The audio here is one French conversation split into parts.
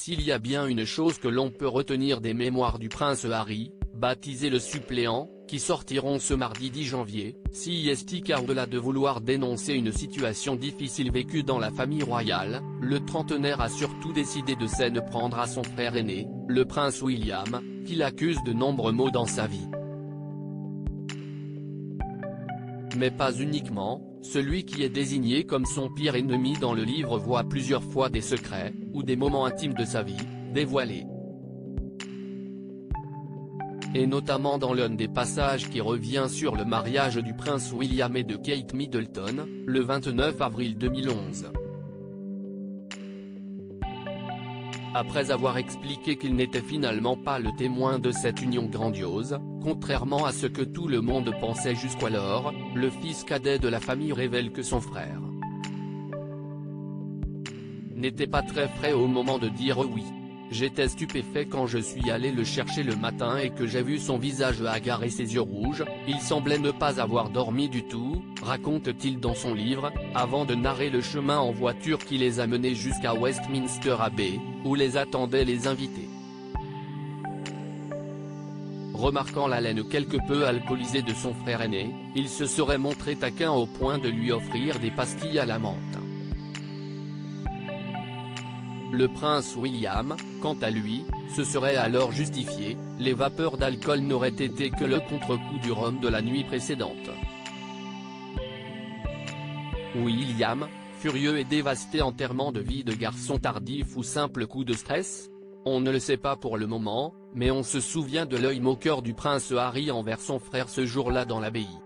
S'il y a bien une chose que l'on peut retenir des mémoires du prince Harry, baptisé le suppléant, qui sortiront ce mardi 10 janvier, c'est qu'au-delà de vouloir dénoncer une situation difficile vécue dans la famille royale, le trentenaire a surtout décidé de s'en prendre à son frère aîné, le prince William, qu'il accuse de nombreux maux dans sa vie. Mais pas uniquement, celui qui est désigné comme son pire ennemi dans le livre voit plusieurs fois des secrets, ou des moments intimes de sa vie, dévoilés. Et notamment dans l'un des passages qui revient sur le mariage du prince William et de Kate Middleton, le 29 avril 2011. Après avoir expliqué qu'il n'était finalement pas le témoin de cette union grandiose, contrairement à ce que tout le monde pensait jusqu'alors, le fils cadet de la famille révèle que son frère n'était pas très frais au moment de dire oui. J'étais stupéfait quand je suis allé le chercher le matin et que j'ai vu son visage hagard et ses yeux rouges, il semblait ne pas avoir dormi du tout, raconte-t-il dans son livre, avant de narrer le chemin en voiture qui les a menés jusqu'à Westminster Abbey, où les attendaient les invités. Remarquant l'haleine quelque peu alcoolisée de son frère aîné, il se serait montré taquin au point de lui offrir des pastilles à la menthe. Le prince William, quant à lui, se serait alors justifié, les vapeurs d'alcool n'auraient été que le contre-coup du rhum de la nuit précédente. William, furieux et dévasté enterrement de vie de garçon tardif ou simple coup de stress? On ne le sait pas pour le moment, mais on se souvient de l'œil moqueur du prince Harry envers son frère ce jour-là dans l'abbaye.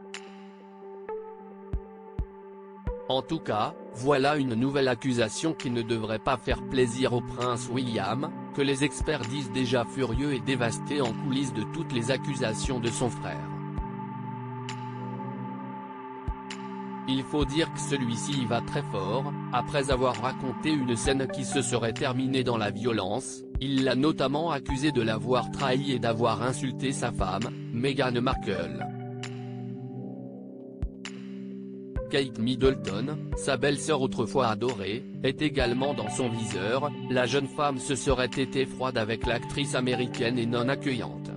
En tout cas, voilà une nouvelle accusation qui ne devrait pas faire plaisir au prince William, que les experts disent déjà furieux et dévasté en coulisses de toutes les accusations de son frère. Il faut dire que celui-ci y va très fort, après avoir raconté une scène qui se serait terminée dans la violence, il l'a notamment accusé de l'avoir trahi et d'avoir insulté sa femme, Meghan Markle. Kate Middleton, sa belle-sœur autrefois adorée, est également dans son viseur, la jeune femme se serait été froide avec l'actrice américaine et non accueillante.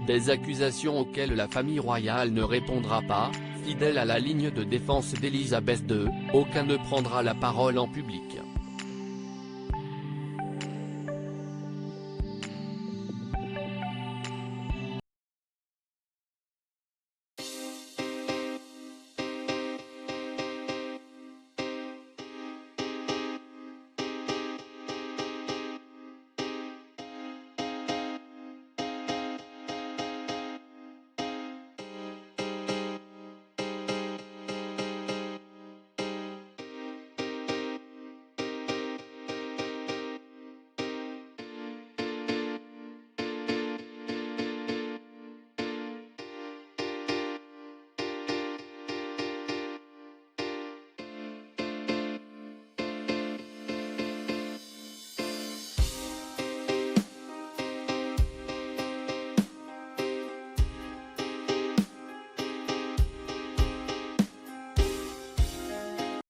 Des accusations auxquelles la famille royale ne répondra pas, fidèle à la ligne de défense d'Elisabeth II, aucun ne prendra la parole en public.